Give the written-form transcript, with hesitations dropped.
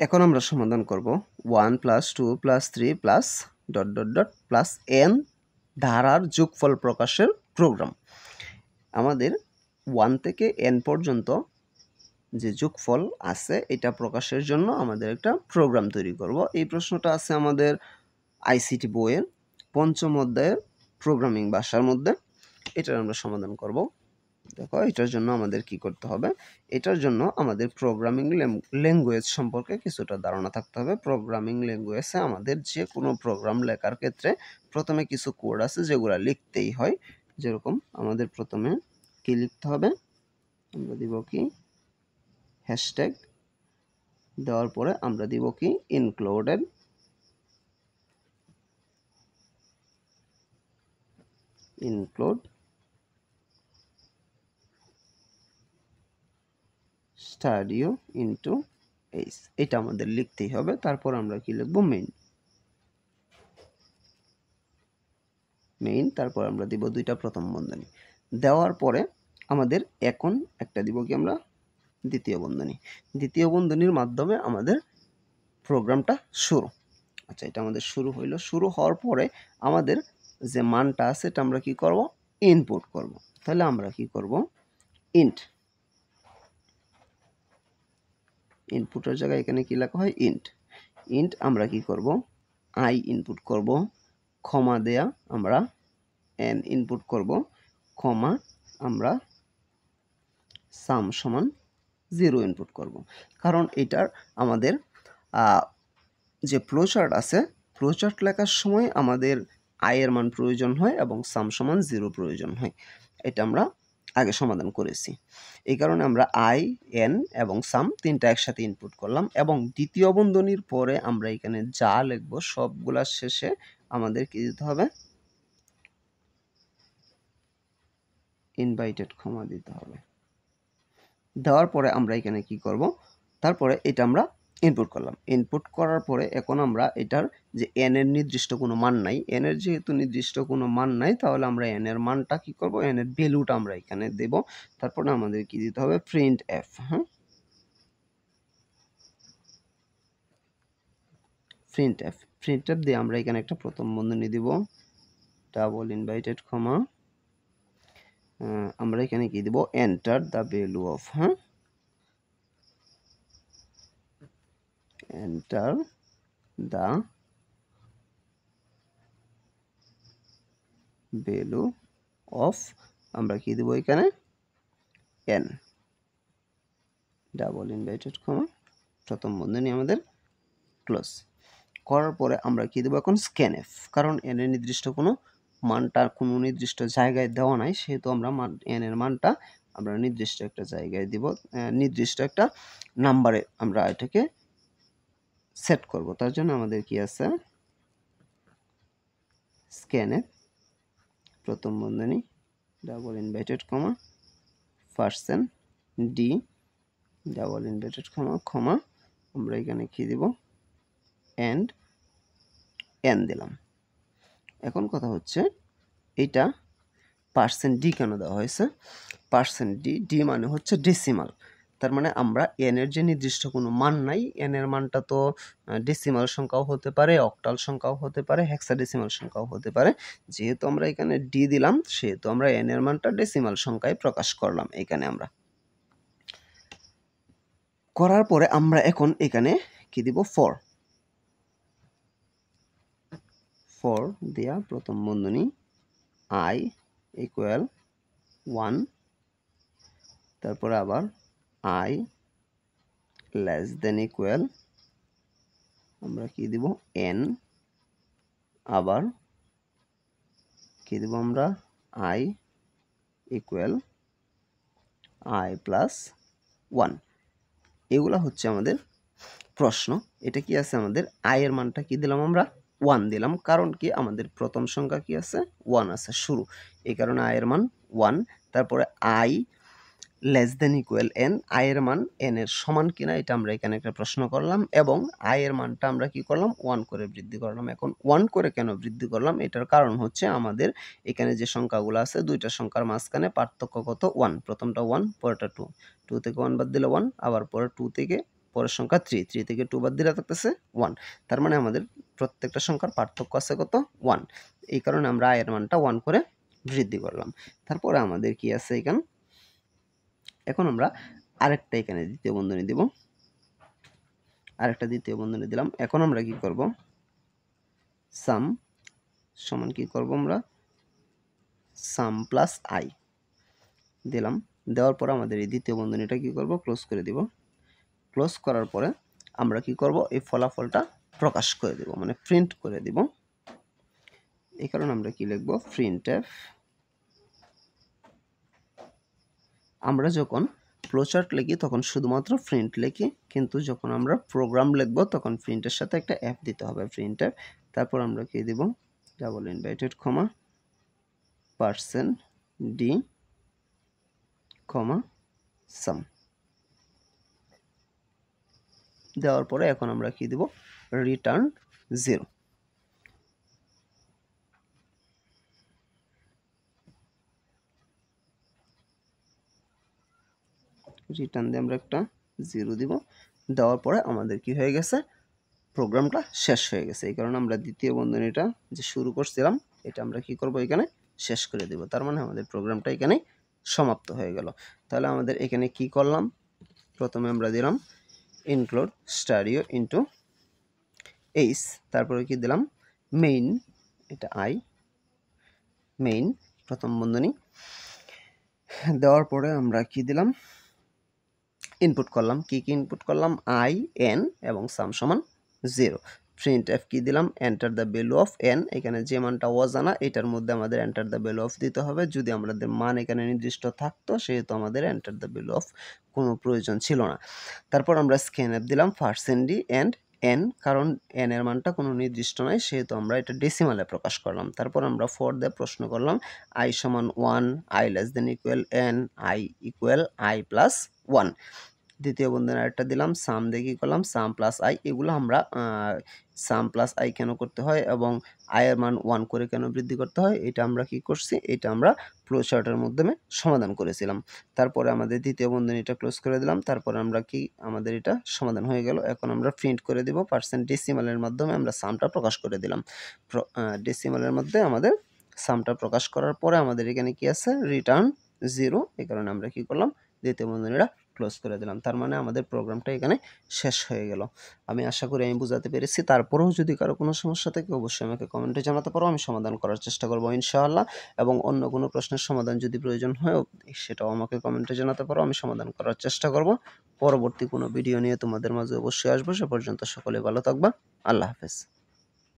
এখন আমরা সমাধান করব 1 + 2 + 3 + ... n ধারার যোগফল প্রকাশের প্রোগ্রাম। আমাদের 1 থেকে n পর্যন্ত যে যোগফল আছে এটা প্রকাশের জন্য আমাদের একটা প্রোগ্রাম তৈরি করব। এই প্রশ্নটা আছে আমাদের আইসিটি বইয়ের ৫ম অধ্যায়ের প্রোগ্রামিং ভাষার মধ্যে। এটার আমরা সমাধান করব। দেখো এটার জন্য আমাদের কি করতে হবে? এটার জন্য আমাদের প্রোগ্রামিং ল্যাঙ্গুয়েজ সম্পর্কে কিছুটা ধারণা থাকতে হবে। প্রোগ্রামিং ল্যাঙ্গুয়েজে আমাদের যে কোনো প্রোগ্রাম লেখার ক্ষেত্রে প্রথমে কিছু কোড আছে যেগুলো লিখতেই হয়। যেরকম আমাদের প্রথমে কি লিখতে হবে? আমরা দিব কি হ্যাশট্যাগ, দেওয়ার পরে আমরা দিব কি ইনক্লুডেড, ইনক্লুড স্টাডিও ইনটু এইচ, এটা আমাদের লিখতেই হবে। তারপর আমরা কি লিখব? মেইন, তারপর আমরা দিব দুইটা প্রথম বন্ধনী। দেওয়ার পরে আমাদের এখন একটা দিব কি আমরা দ্বিতীয় বন্ধনী। দ্বিতীয় বন্ধনীর মাধ্যমে আমাদের প্রোগ্রামটা শুরু। আচ্ছা, এটা আমাদের শুরু হইল। শুরু হওয়ার পরে আমাদের যে মানটা আছে এটা আমরা কি করব? ইনপুট করব। তাহলে আমরা কি করব? ইনপুটের জায়গায় এখানে কি লেখা হয়? ইন্ট আমরা কি করব? i ইনপুট করব, কমা দেয়া আমরা n ইনপুট করব, কমা আমরা সাম সমান 0 ইনপুট করব। কারণ এটার আমাদের যে ফ্লোচার্ট আছে, ফ্লোচার্ট লেখার সময় আমাদের i এর মান প্রয়োজন হয় এবং সাম সমান 0 প্রয়োজন হয়। এটা আমরা আগে সমাধান করেছি। এই কারণে আমরা i, n এবং সাম তিনটা একসাথে ইনপুট করলাম এবং দ্বিতীয় বন্ধনীর পরে আমরা এখানে যা লিখব সবগুলার শেষে আমাদের কি দিতে হবে? ইনভাইটেড কমা দিতে হবে। দেওয়ার পরে আমরা এখানে কি করব? তারপরে এটা আমরা ইনপুট করলাম। ইনপুট করার পরে এখন আমরা এটার যে n এর নির্দিষ্ট কোনো মান নাই, n এর যেহেতু নির্দিষ্ট কোনো মান নাই তাহলে আমরা n এর মানটা কি করব? n এর ভ্যালুটা আমরা এখানে দেব। তারপরে আমাদের কি দিতে হবে? Print F. হ্যাঁ, প্রিন্ট এফ দিয়ে আমরা এখানে একটা প্রথম বন্ধনী দিব, ডাবল ইনভাইটেড কমা, আমরা এখানে কি দিব? এন্টার দ্য ভ্যালু অফ, হ্যাঁ, এন্টার দ্য ভ্যালু অফ, আমরা কি দেব এখানে? n, ডাবল ইনভাইটেড কমা, প্রথম বন্ধনী আমাদের ক্লোজ করার পরে আমরা কি দেব এখন? স্ক্যানএফ। কারণ n এর নির্দিষ্ট কোনো মানটা কোনো নির্দিষ্ট জায়গায় দেওয়া নাই, সেহেতু আমরা n এর মানটা আমরা নির্দিষ্ট একটা জায়গায় দিব, নির্দিষ্ট একটা নাম্বারে আমরা এটাকে সেট করব। তার জন্য আমাদের কি আছে? স্ক্যানএফ প্রথম বন্ধনী, double inverted comma, %d, double inverted comma, কমা, আমরা এখানে কি দিব? এন্ড n দিলাম। এখন কথা হচ্ছে এটা %d কেন দেওয়া হয়েছে? %d মানে হচ্ছে ডেসিমাল। তার মানে আমরা n এর যে নির্দিষ্ট কোনো মান নাই, n এর মানটা তো ডেসিমাল সংখ্যাও হতে পারে, অক্টাল সংখ্যাও হতে পারে, হেক্সাডেসিমাল সংখ্যাও হতে পারে। যেহেতু আমরা এখানে d দিলাম সেহেতু আমরা n এর মানটা ডেসিমাল সংখ্যায় প্রকাশ করলাম এখানে আমরা। করার পরে আমরা এখন এখানে কি দিব? ফর দেয়া প্রথম বন্ধনী i ইকুয়াল 1, তারপরে আবার i লেস দেন ইকুয়াল আমরা কি দিব? n, আবার কি দিব আমরা? i equal i plus 1। এগুলা হচ্ছে আমাদের প্রশ্ন। এটা কি আছে আমাদের? i এর মানটা কি দিলাম আমরা? 1 দিলাম। কারণ কি? আমাদের প্রথম সংখ্যা কি আছে? 1 আছে শুরু। এই কারণে i এর মান 1। তারপরে i less than equal n, i এর মান n এর সমান কিনা এটা আমরা এখানে একটা প্রশ্ন করলাম এবং i এর মানটা আমরা কি করলাম? 1 করে বৃদ্ধি করলাম। এখন 1 করে কেন বৃদ্ধি করলাম? এটার কারণ হচ্ছে আমাদের এখানে যে সংখ্যাগুলো আছে দুইটা সংখ্যার মাঝখানে পার্থক্য কত? 1। প্রথমটা 1, পরেরটা 2। 2 থেকে 1 বাদ দিলে 1, আবার পরে 2 থেকে পরের সংখ্যা 3, 3 থেকে 2 বাদ দিলে থাকতেছে 1। তার মানে আমাদের প্রত্যেকটা সংখ্যার পার্থক্য আছে কত? 1। এই কারণে আমরা i এর মানটা 1 করে বৃদ্ধি করলাম। তারপরে আমাদের কি আছে এখানে? এখন আমরা আরেকটা এখানে দ্বিতীয় বন্ধনী দিব। আরেকটা দ্বিতীয় বন্ধনী দিলাম। এখন আমরা কি করব? সাম সমান কি করব আমরা? সাম প্লাস i দিলাম। দেওয়ার পর আমাদের এই দ্বিতীয় বন্ধনীটা কি করব? ক্লোজ করে দিব। ক্লোজ করার পরে আমরা কি করব? এই ফলাফলটা প্রকাশ করে দিব, মানে প্রিন্ট করে দিব। এই কারণে আমরা কি লিখব? printf। আমরা যখন ফ্লোচার্ট লিখি তখন শুধুমাত্র প্রিন্ট লিখি, কিন্তু যখন আমরা প্রোগ্রাম লিখব তখন প্রিন্টের সাথে একটা f দিতে হবে, printf। তারপর আমরা কি দিব? ডাবল ইনভার্টেড কমা %d কমা সাম দেওয়ার পরে এখন আমরা কি দিব? রিটার্ন 0। রিটার্ন দিয়ে আমরা একটা 0 দিব। দেওয়ার পরে আমাদের কি হয়ে গেছে? প্রোগ্রামটা শেষ হয়ে গেছে। এই কারণে আমরা দ্বিতীয় বন্ধনীটা যে শুরু করছিলাম এটা আমরা কি করব? এখানে শেষ করে দেব। তার মানে আমাদের প্রোগ্রামটা এখানে সমাপ্ত হয়ে গেল। তাহলে আমাদের এখানে কি করলাম? প্রথমে আমরা দিলাম ইনক্লুড স্টাডিও ইনটু এইচ, তারপরে কি দিলাম? মেইন, এটা i, মেইন প্রথম বন্ধনী দেওয়ার পরে আমরা কি দিলাম? ইনপুট করলাম। কি কি ইনপুট করলাম? i, n এবং সাম সমান 0। printf কি দিলাম? Enter the value of n। এখানে যে মানটা অজানা এটার মধ্যে আমাদের এন্টার দ্য ভ্যালু অফ দিতে হবে। যদি আমাদের মান এখানে নির্দিষ্ট থাকতো সেহেতু আমাদের এন্টার দ্য ভ্যালু অফ কোনো প্রয়োজন ছিল না। তারপর আমরা scanf দিলাম %d and n, কারণ n এর মানটা কোনো নির্দিষ্ট নয় সেহেতু আমরা এটা ডেসিমালে প্রকাশ করলাম। তারপর আমরা ফর দিয়ে প্রশ্ন করলাম i সমান 1, i less than equal n, i equal i plus 1। দ্বিতীয় বন্ধনী আরেকটা দিলাম, সাম দিয়ে কি করলাম? সাম প্লাস i। এগুলো আমরা সাম প্লাস i কেন করতে হয় এবং i এর মান 1 করে কেন বৃদ্ধি করতে হয় এটা আমরা কি করছি? এটা আমরা ফ্লো চার্টের মাধ্যমে সমাধান করেছিলাম। তারপরে আমাদের দ্বিতীয় বন্ধনীটা ক্লোজ করে দিলাম। তারপরে আমরা কি? আমাদের এটা সমাধান হয়ে গেল। এখন আমরা প্রিন্ট করে দিব %ডেসিমালের মাধ্যমে আমরা সামটা প্রকাশ করে দিলাম। ডেসিমালের মধ্যে আমাদের সামটা প্রকাশ করার পরে আমাদের এখানে কি আছে? রিটার্ন 0। এই কারণে আমরা কি করলাম? দ্বিতীয় বন্ধনীটা ক্লোজ করে দিলাম। তার মানে আমাদের প্রোগ্রামটা এখানে শেষ হয়ে গেল। আমি আশা করি আমি বুঝাতে পেরেছি। তারপরেও যদি কারো কোনো সমস্যা থাকে অবশ্যই আমাকে কমেন্টে জানাতে পারো, আমি সমাধান করার চেষ্টা করব ইনশাআল্লাহ। এবং অন্য কোনো প্রশ্নের সমাধান যদি প্রয়োজন হয় সেটাও আমাকে কমেন্টে জানাতে পারো, আমি সমাধান করার চেষ্টা করব। পরবর্তী কোনো ভিডিও নিয়ে তোমাদের মাঝে অবশ্যই আসবো। সে পর্যন্ত সকলে ভালো থাকবা। আল্লাহ হাফেজ।